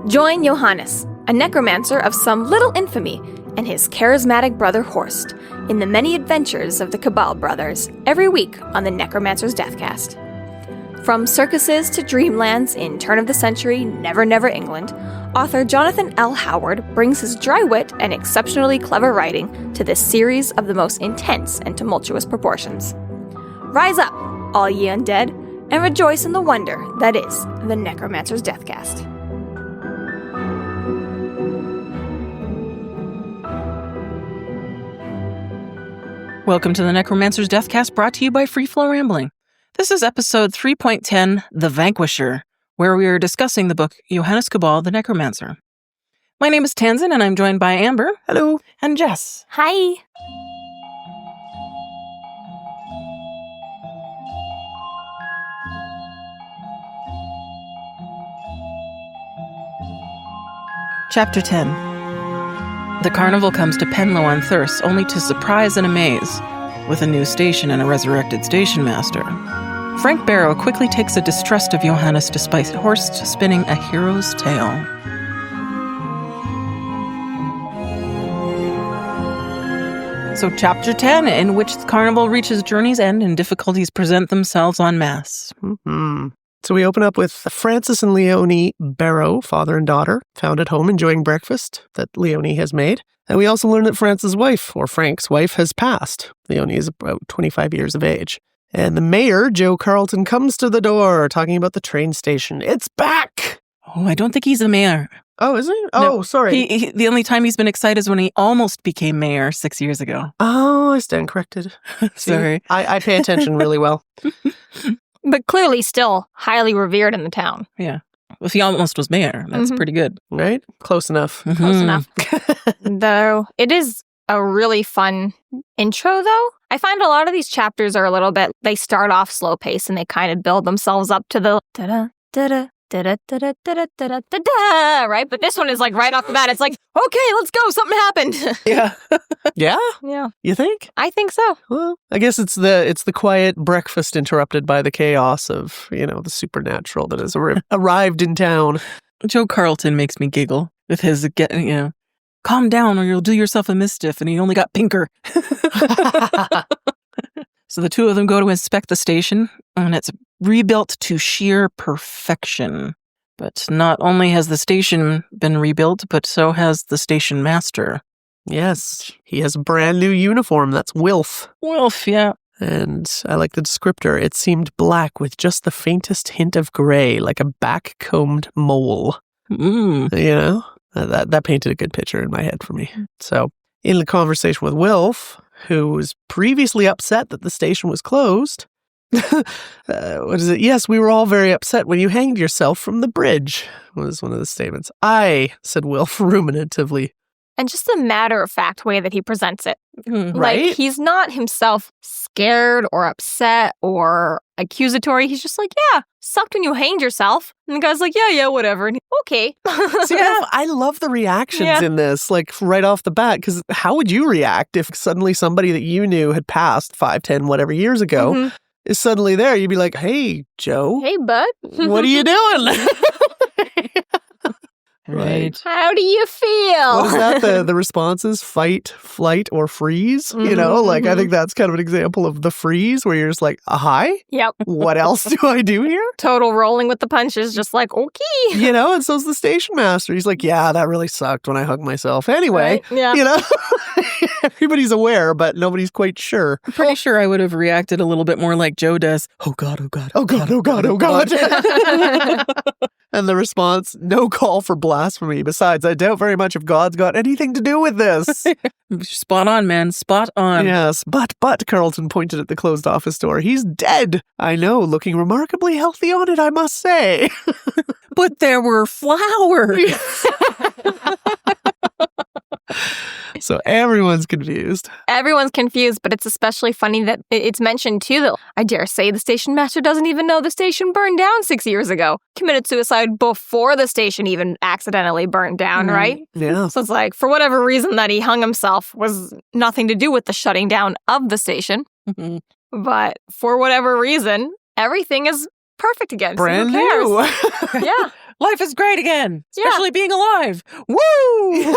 Join Johannes, a necromancer of some little infamy, and his charismatic brother Horst in the many adventures of the Cabal brothers every week on the Necromancer's Deathcast. From circuses to dreamlands in turn-of-the-century Never Never England, author Jonathan L. Howard brings his dry wit and exceptionally clever writing to this series of the most intense and tumultuous proportions. Rise up, all ye undead, and rejoice in the wonder that is the Necromancer's Deathcast. Welcome to the Necromancer's Deathcast, brought to you by Free Flow Rambling. This is episode 3.10, The Vanquisher, where we are discussing the book Johannes Cabal, the Necromancer. My name is Tanzin, and I'm joined by Amber. Hello. And Jess. Hi! Chapter 10. The Carnival comes to Penlow on Thurse, only to surprise and amaze, with a new station and a resurrected station master. Frank Barrow quickly takes a distrust of Johannes despite Horst spinning a hero's tale. So Chapter 10, in which the Carnival reaches journey's end and difficulties present themselves en masse. Mm-hmm. So we open up with Francis and Leonie Barrow, father and daughter, found at home enjoying breakfast that Leonie has made. And we also learn that Francis' wife, or Frank's wife, has passed. Leonie is about 25 years of age. And the mayor, Joe Carlton, comes to the door talking about the train station. It's back! Oh, I don't think he's a mayor. Oh, is he? No, Oh, sorry. The only time he's been excited is when he almost became mayor 6 years ago. Oh, I stand corrected. Sorry. I pay attention really well. But clearly still highly revered in the town. Yeah. If he almost was mayor, that's pretty good. Right? Close enough. Close enough. Though, it is a really fun intro, though. I find a lot of these chapters are a little bit, they start off slow pace and they kind of build themselves up to the da-da, da-da, da-da, da-da, da-da, da-da, da-da, right? But this one is like right off the bat, it's like, okay, let's go, something happened. Yeah. Yeah? Yeah. You think? I think so. Well, I guess it's the quiet breakfast interrupted by the chaos of, the supernatural that has arrived in town. Joe Carlton makes me giggle with his, calm down or you'll do yourself a mischief, and he only got pinker. So the two of them go to inspect the station, and it's rebuilt to sheer perfection. But not only has the station been rebuilt, but so has the station master. Yes, he has a brand new uniform. That's Wilf. Wilf, yeah. And I like the descriptor. It seemed black with just the faintest hint of gray, like a back-combed mole. That painted a good picture in my head for me. So, in the conversation with Wilf, who was previously upset that the station was closed, what is it? Yes, we were all very upset when you hanged yourself from the bridge, was one of the statements. Aye, said Wilf ruminatively. And just the matter-of-fact way that he presents it. Right? Like, he's not himself scared or upset or accusatory. He's just like, yeah, sucked when you hanged yourself. And the guy's like, yeah, whatever. And okay. See, I love the reactions in this, like, right off the bat, because how would you react if suddenly somebody that you knew had passed 5, 10, whatever years ago is suddenly there? You'd be like, hey, Joe. Hey, bud. What are you doing? Right. How do you feel? What is that? The responses? Fight, flight, or freeze? I think that's kind of an example of the freeze where you're just like, hi? Yep. What else do I do here? Total rolling with the punches, just like, okay. And so's the station master. He's like, yeah, that really sucked when I hugged myself. Anyway, right? Yeah. Everybody's aware, but nobody's quite sure. I'm pretty sure I would have reacted a little bit more like Joe does. Oh God, oh God. Oh God, oh God, oh God. And the response, no call for blasphemy. Besides, I doubt very much if God's got anything to do with this. Spot on, man. Spot on. Yes, but, Carlton pointed at the closed office door. He's dead. I know, looking remarkably healthy on it, I must say. But there were flowers. So everyone's confused. Everyone's confused, but it's especially funny that it's mentioned too, though. I dare say the station master doesn't even know the station burned down 6 years ago. Committed suicide before the station even accidentally burned down, right? Yeah. So it's like, for whatever reason that he hung himself was nothing to do with the shutting down of the station. But for whatever reason, everything is perfect again. Brand so who cares? new. Yeah. Life is great again, especially being alive. Woo!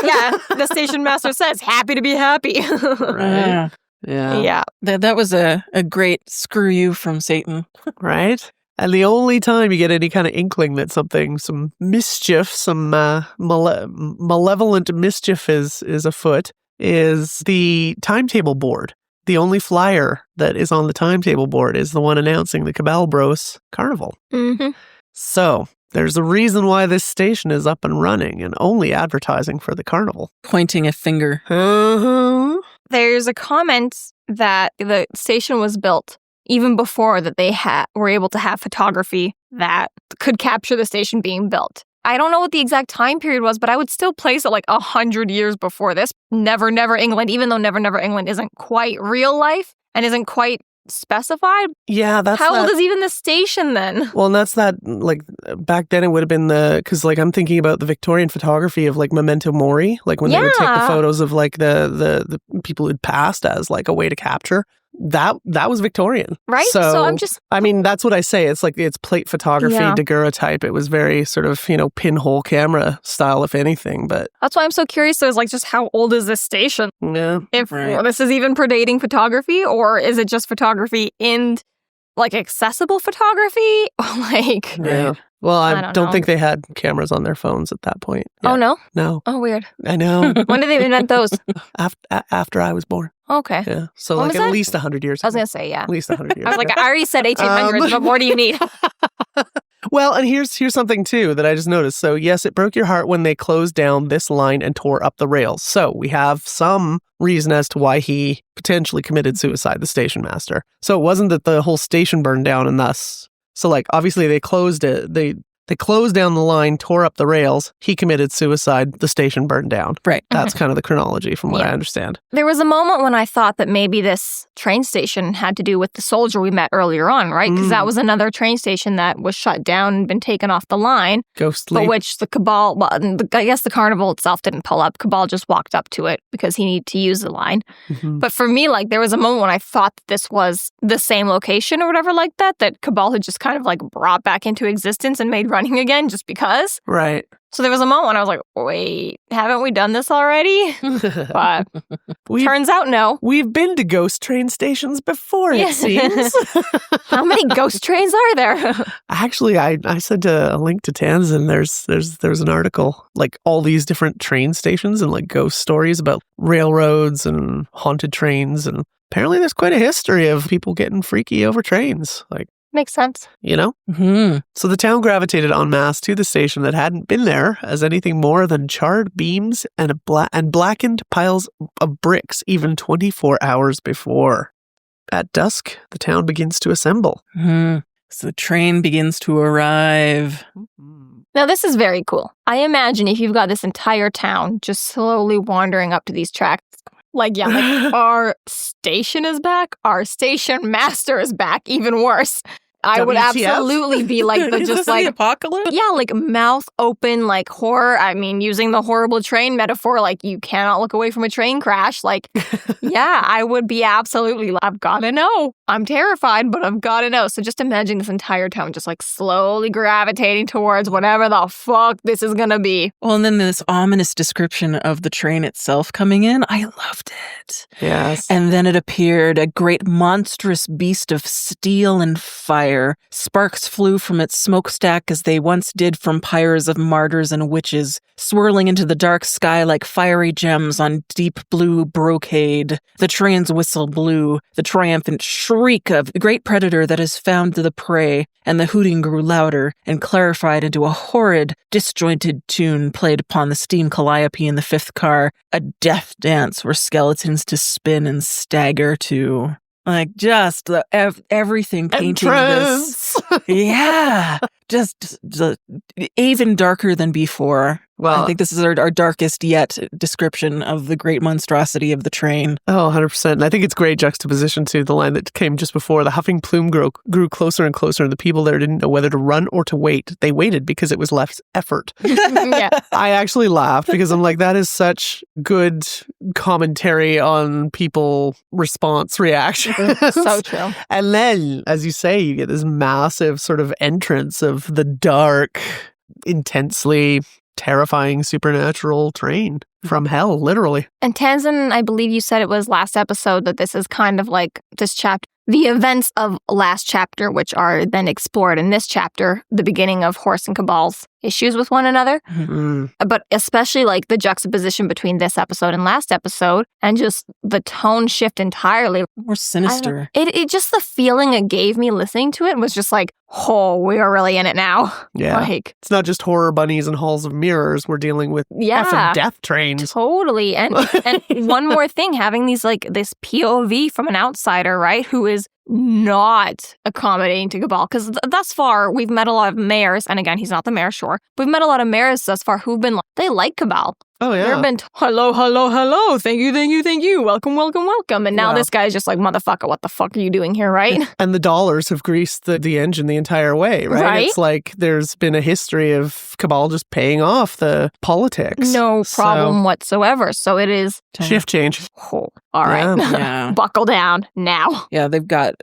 Yeah, the station master says, happy to be happy. Right. Yeah. That was a great screw you from Satan. Right? And the only time you get any kind of inkling that some mischief, some malevolent mischief is afoot is the timetable board. The only flyer that is on the timetable board is the one announcing the Cabal Bros Carnival. Mm-hmm. So there's a reason why this station is up and running and only advertising for the carnival. Pointing a finger. Uh-huh. There's a comment that the station was built even before that they were able to have photography that could capture the station being built. I don't know what the exact time period was, but I would still place it like 100 years before this. Never, Never England, even though Never, Never England isn't quite real life and isn't quite specified. Yeah, that's How old is even the station then? Well, and that's that, like, back then it would have been because, like, I'm thinking about the Victorian photography of, like, Memento Mori, like, when they would take the photos of, like, the people who'd passed as, like, a way to capture. That was Victorian. Right? So I'm just... I mean, that's what I say. It's like, it's plate photography, daguerreotype. It was very sort of, pinhole camera style, if anything, but... That's why I'm so curious, is like, just how old is this station? Yeah. If this is even predating photography, or is it just photography in, like, accessible photography? Like... Yeah. Well, I don't think they had cameras on their phones at that point. Yeah. Oh, no? No. Oh, weird. I know. When did they invent those? After I was born. Okay. Yeah. So, like, at least 100 years ago. I was going to say, yeah. At least 100 years I was like, I already said 1800s, but more do you need? Well, and here's something, too, that I just noticed. So, yes, it broke your heart when they closed down this line and tore up the rails. So, we have some reason as to why he potentially committed suicide, the station master. So, it wasn't that the whole station burned down and thus... So, like, obviously they closed it. They closed down the line, tore up the rails. He committed suicide. The station burned down. Right. That's kind of the chronology from what I understand. There was a moment when I thought that maybe this train station had to do with the soldier we met earlier on, right? Because that was another train station that was shut down and been taken off the line. Ghostly. But which the Cabal, well, I guess the Carnival itself didn't pull up. Cabal just walked up to it because he needed to use the line. Mm-hmm. But for me, like, there was a moment when I thought that this was the same location or whatever like that Cabal had just kind of like brought back into existence and made running again just because. Right. So there was a moment when I was like, wait, haven't we done this already? But turns out no. We've been to ghost train stations before, it seems. How many ghost trains are there? Actually, I sent a link to Tanzan. There's an article, like all these different train stations and like ghost stories about railroads and haunted trains. And apparently there's quite a history of people getting freaky over trains. Like, makes sense. Mm-hmm. So the town gravitated en masse to the station that hadn't been there as anything more than charred beams and blackened piles of bricks even 24 hours before. At dusk, the town begins to assemble. Mm-hmm. So the train begins to arrive. Now, this is very cool. I imagine if you've got this entire town just slowly wandering up to these tracks, like our station is back, our station master is back, even worse. I would absolutely be like the apocalypse? Yeah, like mouth open, like horror. I mean, using the horrible train metaphor, like you cannot look away from a train crash. Like, yeah, I would be absolutely, I've got to know. I'm terrified, but I've got to know. So just imagine this entire town just like slowly gravitating towards whatever the fuck this is going to be. Well, and then this ominous description of the train itself coming in. I loved it. Yes. And then it appeared, a great monstrous beast of steel and fire. Sparks flew from its smokestack as they once did from pyres of martyrs and witches, swirling into the dark sky like fiery gems on deep blue brocade. The train's whistle blew, the triumphant shriek of the great predator that has found the prey, and the hooting grew louder and clarified into a horrid, disjointed tune played upon the steam calliope in the fifth car, a death dance for skeletons to spin and stagger to. Like, just everything painting this. Yeah. Just even darker than before. Well, I think this is our darkest yet description of the great monstrosity of the train. Oh, 100%. And I think it's great juxtaposition to the line that came just before. The huffing plume grew closer and closer, and the people there didn't know whether to run or to wait. They waited because it was less effort. Yeah. I actually laughed because I'm like, that is such good commentary on people response reaction. So true. And then, as you say, you get this massive sort of entrance of the dark intensely terrifying supernatural train from hell, literally. And Tanzan, I believe you said it was last episode that this is kind of like this chapter, the events of last chapter, which are then explored in this chapter, the beginning of Horst and Cabal's issues with one another. But especially like the juxtaposition between this episode and last episode, and just the tone shift entirely. More sinister. It just, the feeling it gave me listening to it was just like, oh, we are really in it now. Yeah. Like, it's not just horror bunnies and halls of mirrors. We're dealing with effing death trains. Totally. And one more thing, having these like this POV from an outsider, right, who is not accommodating to Cabal. Because thus far, we've met a lot of mayors, and again, he's not the mayor, sure. But we've met a lot of mayors thus far who've been like, they like Cabal. Oh, yeah. They've been, hello, thank you, welcome. And now this guy's just like, motherfucker, what the fuck are you doing here, right? And the dollars have greased the engine the entire way, right? It's like there's been a history of Cabal just paying off the politics. No problem whatsoever. So it is... Shift change. Oh, all right. Yeah. Buckle down now. Yeah,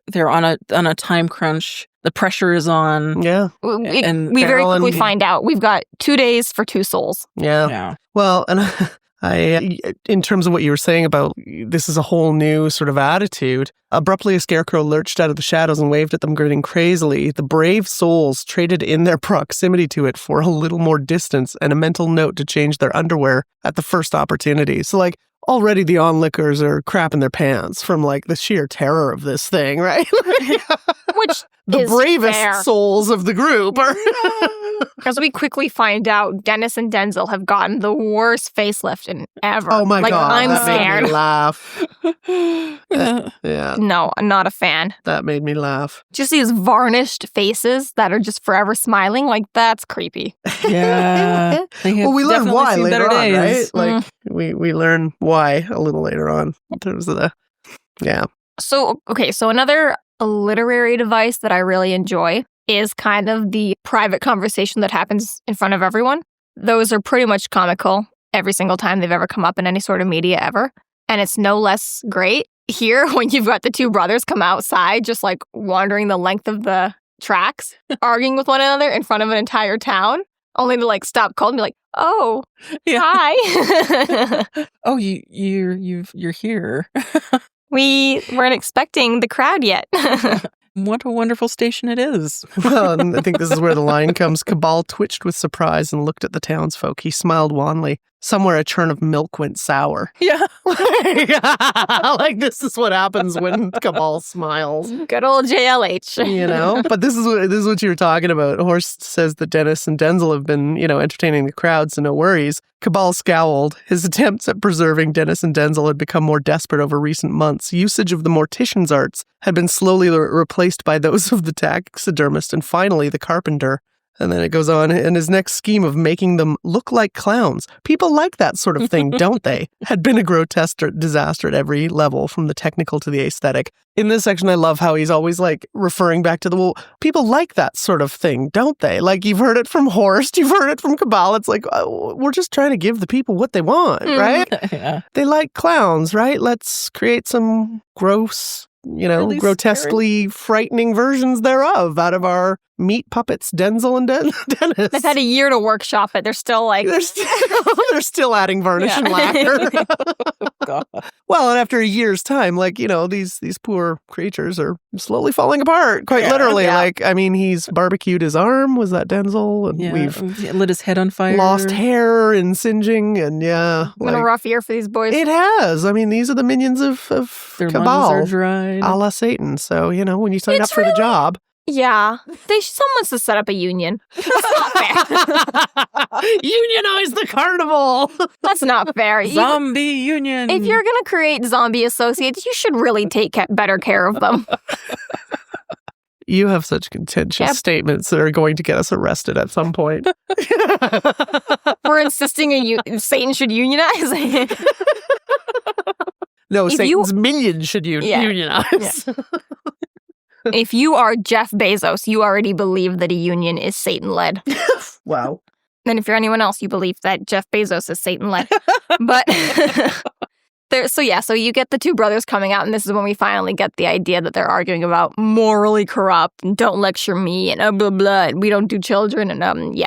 they're on a time crunch. The pressure is on. Yeah. And we very quickly find out we've got 2 days for 2 souls. Yeah. Well, and I, in terms of what you were saying about this is a whole new sort of attitude, abruptly a scarecrow lurched out of the shadows and waved at them, grinning crazily. The brave souls traded in their proximity to it for a little more distance and a mental note to change their underwear at the first opportunity. So, like, already the onlookers are crapping their pants from, like, the sheer terror of this thing, right? Which the bravest souls of the group are... Because we quickly find out Dennis and Denzel have gotten the worst facelift in ever. Oh my God. I'm that scared. Made me laugh. Yeah. No, I'm not a fan. That made me laugh. Just these varnished faces that are just forever smiling, like, that's creepy. Yeah. Well, we learn why later on, days. right? Like, we learn why a little later on in terms of So another literary device that I really enjoy is kind of the private conversation that happens in front of everyone. Those are pretty much comical every single time they've ever come up in any sort of media ever. And it's no less great here when you've got the two brothers come outside just like wandering the length of the tracks, arguing with one another in front of an entire town, only to like stop cold and be like, oh, hi. Oh, you're here. We weren't expecting the crowd yet. What a wonderful station it is. Well, and I think this is where the line comes. Cabal twitched with surprise and looked at the townsfolk. He smiled wanly. Somewhere a churn of milk went sour. Yeah. Like, this is what happens when Cabal smiles. Good old JLH. You know? But this is what you were talking about. Horst says that Dennis and Denzel have been, entertaining the crowd, so no worries. Cabal scowled. His attempts at preserving Dennis and Denzel had become more desperate over recent months. Usage of the mortician's arts had been slowly replaced by those of the taxidermist and finally the carpenter. And then it goes on, and his next scheme of making them look like clowns. People like that sort of thing, don't they? Had been a grotesque disaster at every level, from the technical to the aesthetic. In this section, I love how he's always like referring back to people like that sort of thing, don't they? Like, you've heard it from Horst, you've heard it from Cabal. It's like, we're just trying to give the people what they want, right? Yeah. They like clowns, right? Let's create some gross, Really grotesquely frightening versions thereof out of our meat puppets, Denzel and Dennis. They've had a year to workshop it. They're still like... They're still adding varnish and lacquer. God. Well, and after a year's time, like, these poor creatures are slowly falling apart, quite literally. Yeah. Like, I mean, he's barbecued his arm. Was that Denzel? And we've lit his head on fire. Lost hair and singeing, and been a rough year for these boys. It has. I mean, these are the minions of Their Cabal. lungs are dried. A la Satan. So, when you sign up for the job. Yeah. Someone's to set up a union. That's not fair. Unionize the carnival. That's not fair. Zombie union. If you're going to create zombie associates, you should really take better care of them. You have such contentious statements that are going to get us arrested at some point. We're insisting Satan should unionize. No, Satan's minions should unionize. Yeah. If you are Jeff Bezos, you already believe that a union is Satan-led. Wow. And if you're anyone else, you believe that Jeff Bezos is Satan-led. But So you get the two brothers coming out, and this is when we finally get the idea that they're arguing about morally corrupt and don't lecture me and blah, blah, and we don't do children. And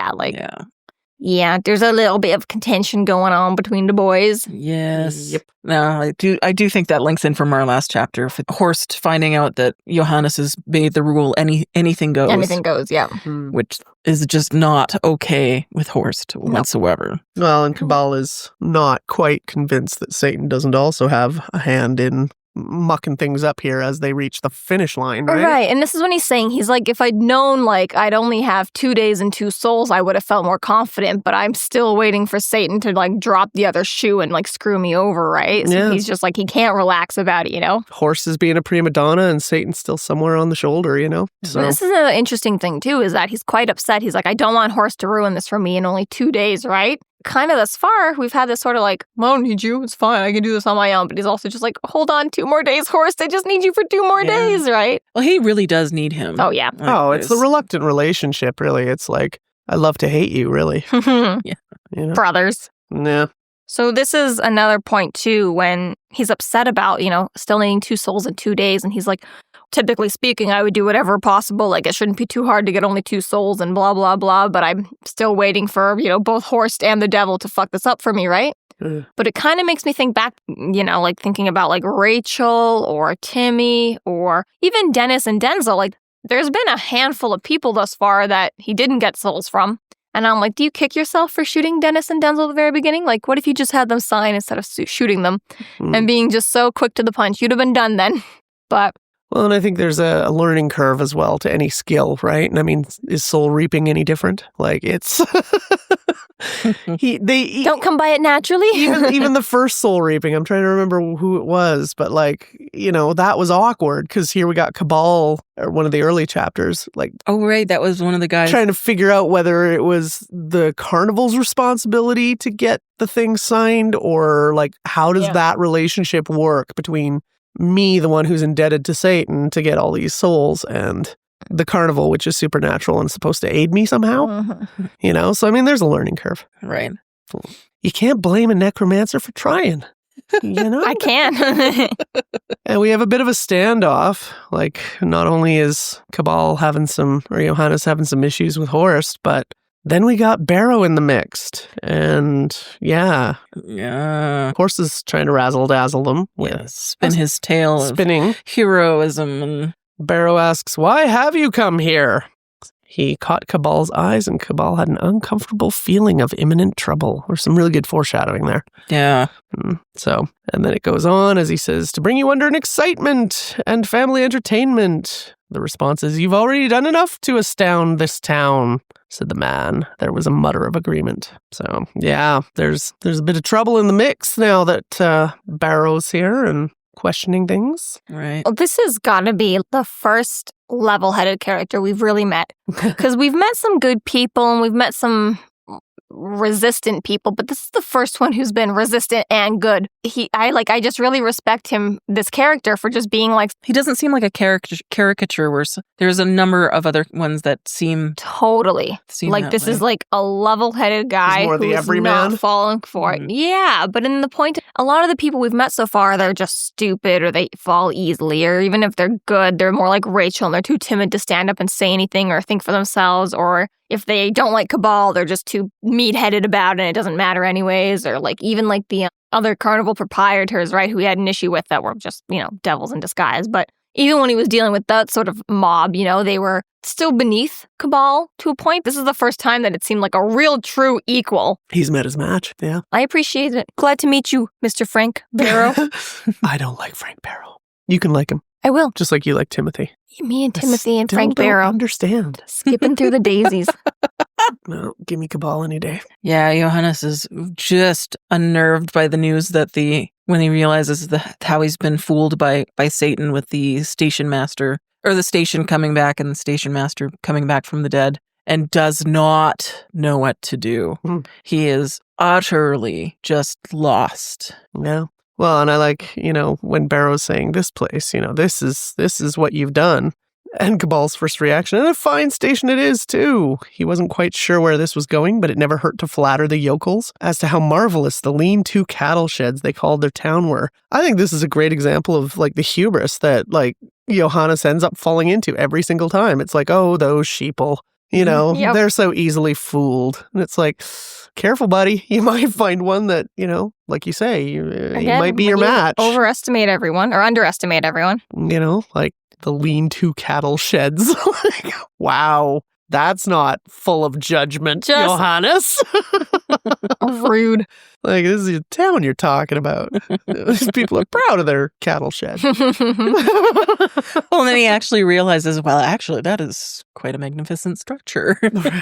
yeah, there's a little bit of contention going on between the boys. Yes. Yep. No, I do think that links in from our last chapter. Horst finding out that Johannes has made the rule anything goes. Anything goes, yeah. Which is just not okay with Horst whatsoever. Well, and Cabal is not quite convinced that Satan doesn't also have a hand in mucking things up here as they reach the finish line, right? Right, and this is when he's saying, he's like, if I'd known, like, I'd only have 2 days and 2 souls, I would have felt more confident, but I'm still waiting for Satan to, like, drop the other shoe and, like, screw me over, right? So he's just like, he can't relax about it, you know? Horst is being a prima donna and Satan's still somewhere on the shoulder, you know? So This is an interesting thing, too, is that he's quite upset. He's like, I don't want Horst to ruin this for me in only 2 days, right? Kind of thus far, we've had this sort of like, I don't need you, it's fine, I can do this on my own. But he's also just like, hold on, 2 more days, Horst, I just need you for 2 more days, right? Well, he really does need him. Oh, yeah. it's the reluctant relationship, really. It's like, I love to hate you, really. Yeah. You know? Brothers. Yeah. So this is another point, too, when he's upset about, still needing 2 souls in 2 days. And he's like, typically speaking, I would do whatever possible. Like, it shouldn't be too hard to get only 2 souls and blah, blah, blah. But I'm still waiting for, both Horst and the devil to fuck this up for me, right? But it kind of makes me think back, like thinking about like Rachel or Timmy or even Dennis and Denzel. Like, there's been a handful of people thus far that he didn't get souls from. And I'm like, do you kick yourself for shooting Dennis and Denzel at the very beginning? Like, what if you just had them sign instead of shooting them and being just so quick to the punch? You'd have been done then. But... Well, and I think there's a learning curve as well to any skill, right? And I mean, is soul reaping any different? Like, it's... Don't come by it naturally. even the first soul reaping, I'm trying to remember who it was, but like, that was awkward because here we got Cabal, or one of the early chapters, like... Oh, right, that was one of the guys... trying to figure out whether it was the Carnival's responsibility to get the thing signed, or like, how does that relationship work between me, the one who's indebted to Satan to get all these souls, and the Carnival, which is supernatural and supposed to aid me somehow. So I mean, there's a learning curve. Right. You can't blame a necromancer for trying. I can. And we have a bit of a standoff. Like, not only is Cabal Johannes having some issues with Horst, but then we got Barrow in the mix. And yeah. Horst is trying to razzle-dazzle them. Spin his tail spinning of heroism. And Barrow asks, why have you come here? He caught Cabal's eyes, and Cabal had an uncomfortable feeling of imminent trouble. There's some really good foreshadowing there. Yeah. And then it goes on as he says, to bring you under an excitement and family entertainment. The response is, you've already done enough to astound this town, said the man. There was a mutter of agreement. So, yeah, there's a bit of trouble in the mix now that Barrow's here and questioning things. Right. Well, this has got to be the first level-headed character we've really met. Because we've met some good people and we've met some resistant people, but this is the first one who's been resistant and good. I just really respect him, this character, for just being like... He doesn't seem like a caricature where there's a number of other ones that seem... Totally. Like, this is like a level-headed guy who's not falling for it. Yeah, but in the point, a lot of the people we've met so far, they're just stupid or they fall easily, or even if they're good, they're more like Rachel and they're too timid to stand up and say anything or think for themselves, or if they don't like Cabal, they're just too meat-headed about it and it doesn't matter anyways, or like even like the other Carnival proprietors, right, who he had an issue with that were just, devils in disguise. But even when he was dealing with that sort of mob, they were still beneath Cabal to a point. This is the first time that it seemed like a real true equal. He's met his match, yeah. I appreciate it. Glad to meet you, Mr. Frank Barrow. I don't like Frank Barrow. You can like him. I will. Just like you like Timothy. Me and Timothy and Frank Barrow. I understand. Skipping through the daisies. No, give me Cabal any day. Yeah, Johannes is just unnerved by the news that when he realizes how he's been fooled by Satan with the station master, or the station coming back and the station master coming back from the dead, and does not know what to do. He is utterly just lost. Yeah. Well, and I like, when Barrow's saying this place, this is what you've done. And Cabal's first reaction, and a fine station it is, too. He wasn't quite sure where this was going, but it never hurt to flatter the yokels as to how marvelous the lean-to cattle sheds they called their town were. I think this is a great example of, like, the hubris that, like, Johannes ends up falling into every single time. It's like, oh, those sheeple. You know, they're so easily fooled. And it's like, careful, buddy. You might find one that, you know, like you say, he might be your match. Overestimate everyone or underestimate everyone. You know, like the lean-to cattle sheds. Like, wow. That's not full of judgment, Johannes. Rude. Like, this is a town you're talking about. These people are proud of their cattle shed. Well, then he actually realizes, well, actually, that is quite a magnificent structure.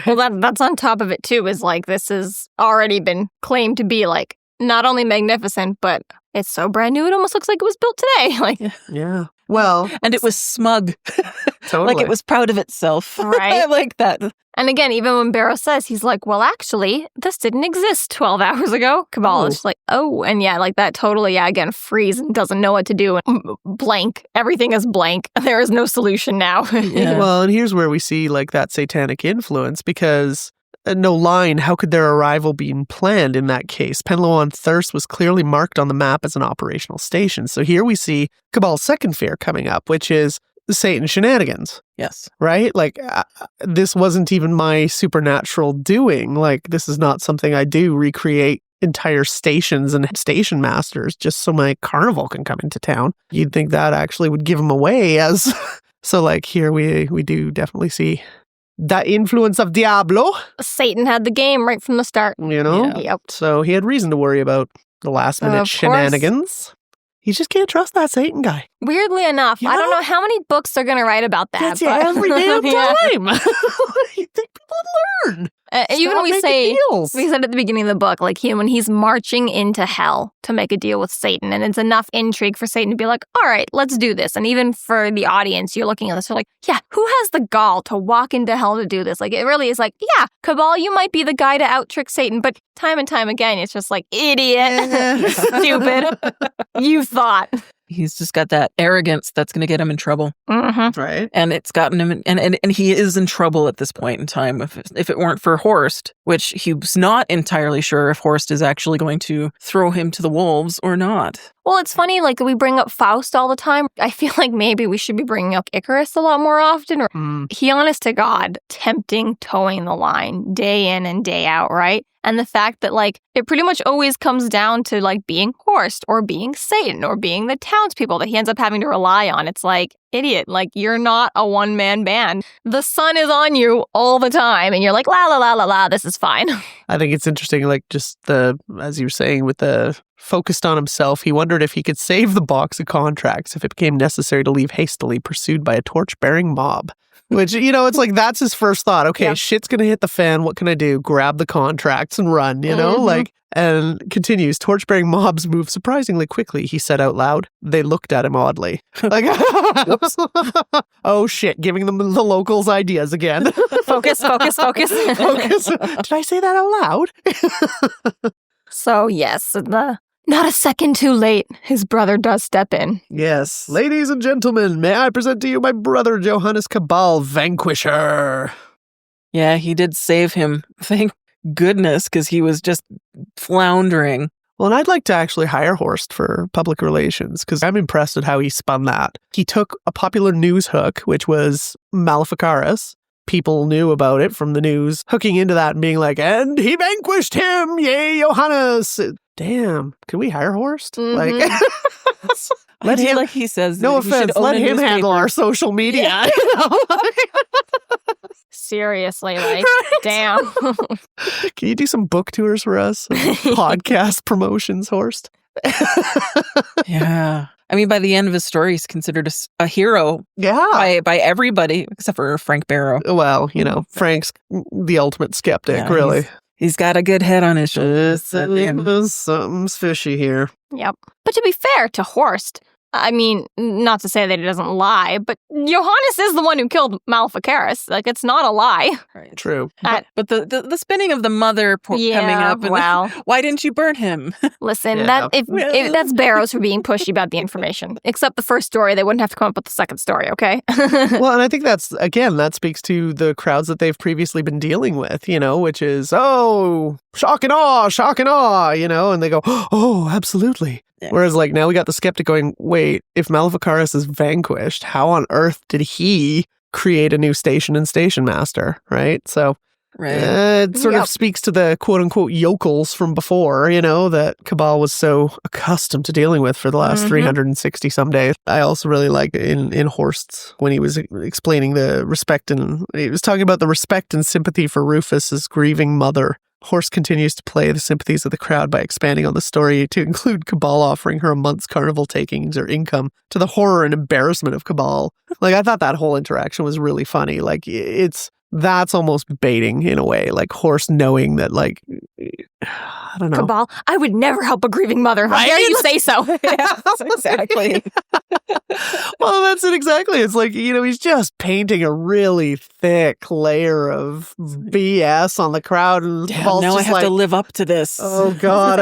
Well, that's on top of it, too, is like this has already been claimed to be like not only magnificent, but it's so brand new, it almost looks like it was built today. Like, yeah. Well, and it was smug. Totally. Like it was proud of itself. Right. I like that. And again, even when Barrow says, he's like, well, actually, this didn't exist 12 hours ago. Cabal is like, oh, and yeah, like that totally, again, freeze and doesn't know what to do. And blank. Everything is blank. There is no solution now. Yeah. Well, and here's where we see like that satanic influence because no line, how could their arrival be planned in that case? Penlow on Thurse was clearly marked on the map as an operational station. So here we see Cabal's second fear coming up, which is Satan shenanigans. Yes. Right? Like, this wasn't even my supernatural doing. Like, this is not something I do, recreate entire stations and station masters just so my carnival can come into town. You'd think that actually would give him away as... So, like, here we do definitely see that influence of Diablo. Satan had the game right from the start. You know? Yeah. Yep. So he had reason to worry about the last minute shenanigans. You just can't trust that Satan guy. Weirdly enough, I don't know how many books they're going to write about that. That's every damn time. You think people would learn. Even we said at the beginning of the book, like when he's marching into hell to make a deal with Satan, and it's enough intrigue for Satan to be like, all right, let's do this. And even for the audience, you're looking at this, you're like, yeah, who has the gall to walk into hell to do this? Like, it really is like, yeah, Cabal, you might be the guy to out-trick Satan, but time and time again, it's just like, idiot, stupid, you thought. He's just got that arrogance that's going to get him in trouble. Mm-hmm. Right. And it's gotten him, and he is in trouble at this point in time. If it weren't for Horst, which he was not entirely sure if Horst is actually going to throw him to the wolves or not. Well, it's funny, like, we bring up Faust all the time. I feel like maybe we should be bringing up Icarus a lot more often. Or he, honest to God, tempting, towing the line day in and day out, right? And the fact that, like, it pretty much always comes down to, like, being Horst or being Satan or being the townspeople that he ends up having to rely on. It's like, idiot, like, you're not a one-man band. The sun is on you all the time, and you're like, la, la, la, la, la, this is fine. I think it's interesting, like, just as you were saying, with the focused on himself, he wondered if he could save the box of contracts if it became necessary to leave hastily pursued by a torch-bearing mob. Which, you know, it's like, that's his first thought. Okay, shit's gonna hit the fan. What can I do? Grab the contracts and run, you know? Like, and continues, torch-bearing mobs move surprisingly quickly, he said out loud. They looked at him oddly. Like, oh shit, giving them the locals' ideas again. Focus. Focus. Did I say that out loud? So, yes, not a second too late, his brother does step in. Yes. Ladies and gentlemen, may I present to you my brother, Johannes Cabal, Vanquisher. Yeah, he did save him. Thank goodness, because he was just floundering. Well, and I'd like to actually hire Horst for public relations, because I'm impressed at how he spun that. He took a popular news hook, which was Maleficaris. People knew about it from the news, hooking into that and being like, and he vanquished him! Yay, Johannes! Damn, can we hire Horst? Like, let him, like he says, no offense, let him handle our social media. Yeah. You know? Seriously, like, damn. Can you do some book tours for us? Podcast promotions, Horst? Yeah. I mean, by the end of his story, he's considered a hero. Yeah. By everybody, except for Frank Barrow. Well, you know, Frank's the ultimate skeptic, really. He's got a good head on his shoulders. Something's fishy here. Yep. But to be fair to Horst, I mean, not to say that he doesn't lie, but Johannes is the one who killed Maleficaris. Like, it's not a lie. Right. True. But the spinning of the mother coming up. And well. Why didn't you burn him? Listen, Yeah. if that's Barrows for being pushy about the information. Except the first story, they wouldn't have to come up with the second story, okay? Well, and I think that speaks to the crowds that they've previously been dealing with, which is, oh, shock and awe, and they go, oh, absolutely. Yeah. Whereas, like, now we got the skeptic going, wait, if Maleficaris is vanquished, how on earth did he create a new station and station master, right? So it sort of speaks to the quote-unquote yokels from before, that Cabal was so accustomed to dealing with for the last 360 some days. I also really like in Horst when he was explaining the respect, and he was talking about the respect and sympathy for Rufus's grieving mother. Horst continues to play the sympathies of the crowd by expanding on the story to include Cabal offering her a month's carnival takings or income, to the horror and embarrassment of Cabal. Like, I thought that whole interaction was really funny. Like, that's almost baiting in a way. Like, Horst knowing that, like, I don't know. Cabal, I would never help a grieving mother. How dare you say so? Yes, exactly. Well, that's it exactly. It's like, he's just painting a really thick layer of BS on the crowd. And Damn, now I have to live up to this. Oh God,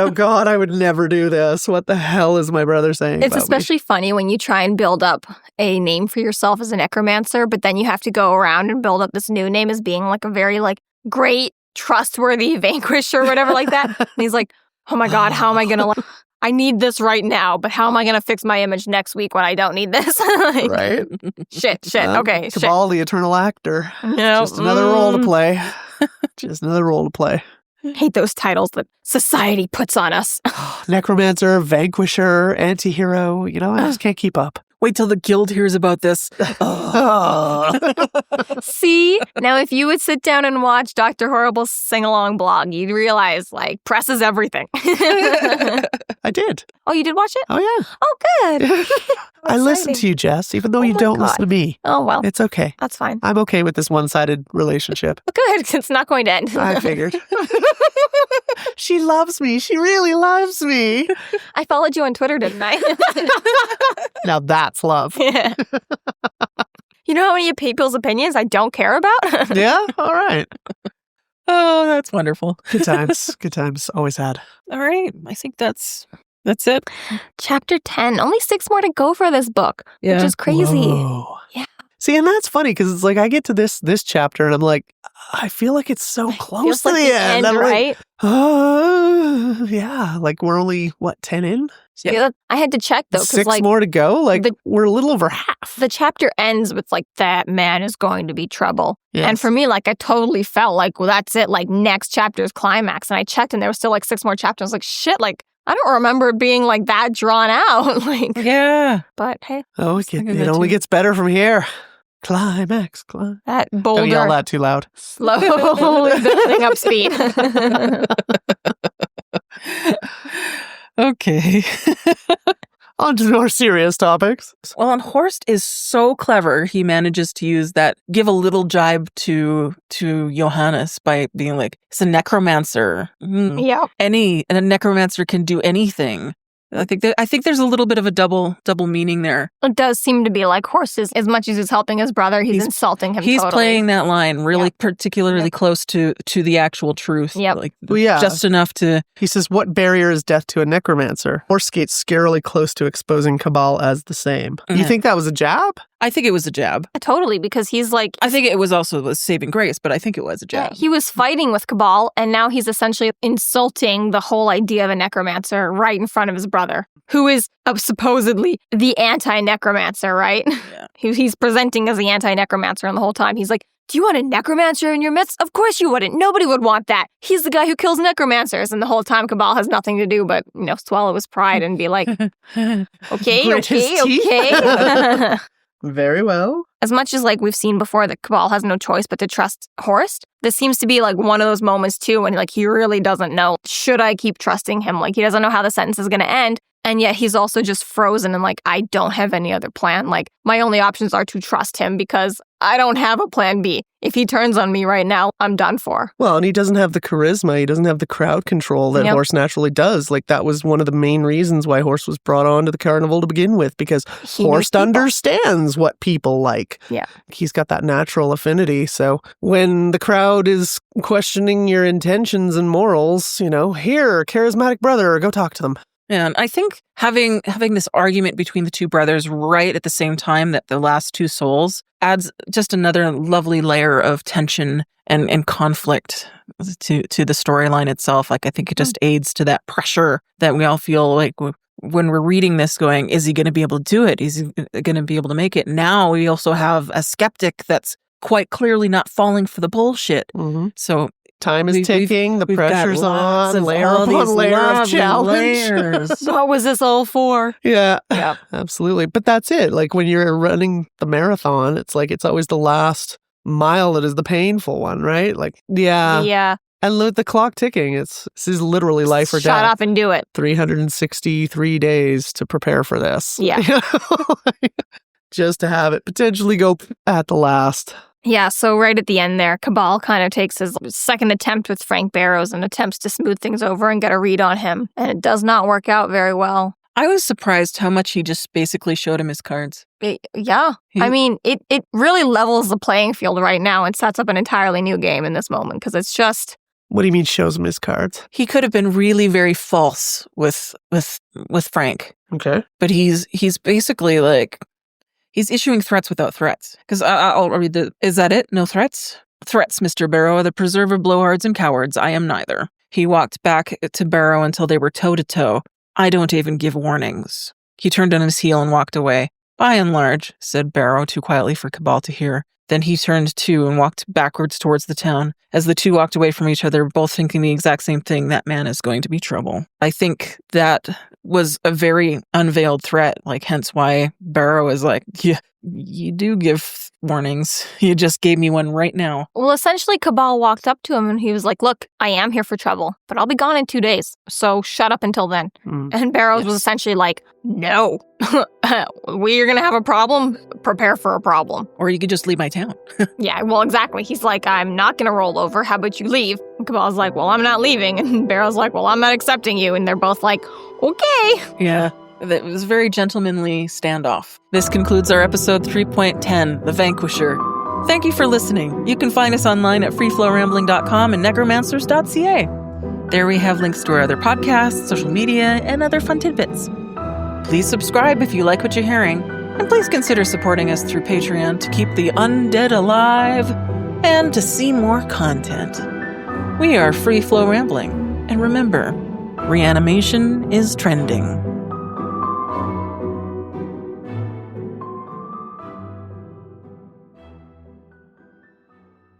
I would never do this. What the hell is my brother saying? It's especially funny when you try and build up a name for yourself as a necromancer, but then you have to go around and build up this new name as being like a very like great, trustworthy Vanquisher or whatever like that. And he's like, oh my God, how am I going to I need this right now, but how am I going to fix my image next week when I don't need this? Like, right? Shit. Okay, Cabal, the eternal actor. No. Just another role to play. Just another role to play. Hate those titles that society puts on us. Necromancer, Vanquisher, Antihero. I just can't keep up. Wait till the guild hears about this. See? Now, if you would sit down and watch Dr. Horrible's sing-along blog, you'd realize, like, press is everything. I did. Oh, you did watch it? Oh, yeah. Oh, good. I listened to you, Jess, even though you don't listen to me. Oh, well. It's okay. That's fine. I'm okay with this one-sided relationship. Good. It's not going to end. I figured. She loves me. She really loves me. I followed you on Twitter, didn't I? Now that's love. Yeah. You know how many people's opinions I don't care about? Yeah? All right. Oh, that's wonderful. Good times. Good times. Always had. All right. I think that's it. Chapter 10. Only 6 more to go for this book, which is crazy. Whoa. Yeah. See, and that's funny because it's like I get to this chapter and I'm like, I feel like it's so close to like the end. I'm right? Like, yeah. Like we're only, 10 in? Yeah. I had to check, though. 6 like, more to go? Like, we're a little over half. The chapter ends with, like, that man is going to be trouble. Yes. And for me, like, I totally felt like, well, that's it. Like, next chapter's climax. And I checked and there was still, like, 6 more chapters. I was like, shit, like, I don't remember it being, like, that drawn out. Like, yeah. But, hey. Oh, it only gets better from here. Climax. That boulder. Don't yell that too loud. Slowly building up speed. Okay. On to more serious topics. Well, and Horst is so clever. He manages to use that, give a little jibe to Johannes by being like, it's a necromancer. Yeah. And a necromancer can do anything. I think there's a little bit of a double meaning there. It does seem to be like Horst is, as much as he's helping his brother, he's insulting him. He's totally. playing that line really particularly close to the actual truth. Yep. Like, well, yeah. Just enough to... He says, what barrier is death to a necromancer? Horst skates scarily close to exposing Cabal as the same. Mm-hmm. You think that was a jab? I think it was a jab. Totally, because he's like... I think it was also a saving grace, but I think it was a jab. Yeah, he was fighting with Cabal, and now he's essentially insulting the whole idea of a necromancer right in front of his brother, who is supposedly the anti-necromancer, right? Yeah. He's presenting as the anti-necromancer, and the whole time he's like, do you want a necromancer in your midst? Of course you wouldn't. Nobody would want that. He's the guy who kills necromancers. And the whole time Cabal has nothing to do but, swallow his pride and be like, okay. Very well. As much as like we've seen before that Cabal has no choice but to trust Horst, this seems to be like one of those moments too when like he really doesn't know, should I keep trusting him? Like he doesn't know how the sentence is going to end. And yet he's also just frozen and like, I don't have any other plan. Like my only options are to trust him because I don't have a plan B. if he turns on me right now, I'm done for. Well, and he doesn't have the charisma. He doesn't have the crowd control that Horst naturally does. Like, that was one of the main reasons why Horst was brought on to the Carnival to begin with, because Horst understands what people like. Yeah. He's got that natural affinity. So when the crowd is questioning your intentions and morals, here, charismatic brother, go talk to them. And I think having this argument between the two brothers right at the same time that the last two souls adds just another lovely layer of tension and conflict to the storyline itself. Like, I think it just aids to that pressure that we all feel like when we're reading this going, is he going to be able to do it? Is he going to be able to make it? Now we also have a skeptic that's quite clearly not falling for the bullshit. Mm-hmm. So time is ticking, the pressure's on, layer upon layer of challenge. What was this all for? Yeah, absolutely. But that's it. Like, when you're running the marathon, it's like it's always the last mile that is the painful one, right? Like, yeah. And with the clock ticking, this is literally life or death. Shut up and do it. 363 days to prepare for this. Yeah. Just to have it potentially go at the last. Yeah, so right at the end there, Cabal kind of takes his second attempt with Frank Barrow and attempts to smooth things over and get a read on him. And it does not work out very well. I was surprised how much he just basically showed him his cards. I mean, it really levels the playing field right now and sets up an entirely new game in this moment, because it's just... What do you mean shows him his cards? He could have been really very false with Frank. Okay. But he's basically like... He's issuing threats without threats. Because I'll read is that it? No threats? Threats, Mr. Barrow, are the preserve of blowhards and cowards. I am neither. He walked back to Barrow until they were toe-to-toe. I don't even give warnings. He turned on his heel and walked away. By and large, said Barrow, too quietly for Cabal to hear. Then he turned too and walked backwards towards the town. As the two walked away from each other, both thinking the exact same thing, that man is going to be trouble. I think that was a very unveiled threat, like, hence why Barrow is like, yeah, you do give warnings. You just gave me one right now. Well, essentially, Cabal walked up to him and he was like, look, I am here for trouble, but I'll be gone in 2 days, so shut up until then. And Barrows was essentially like, no, we're going to have a problem, prepare for a problem. Or you could just leave my town. Yeah, well, exactly. He's like, I'm not going to roll over. How about you leave? And Cabal's like, well, I'm not leaving. And Barrow's like, well, I'm not accepting you. And they're both like, okay. Yeah. It was a very gentlemanly standoff. This concludes our episode 3.10, The Vanquisher. Thank you for listening. You can find us online at freeflowrambling.com and necromancers.ca. There we have links to our other podcasts, social media, and other fun tidbits. Please subscribe if you like what you're hearing, and please consider supporting us through Patreon to keep the undead alive and to see more content. We are Free Flow Rambling, and remember, reanimation is trending.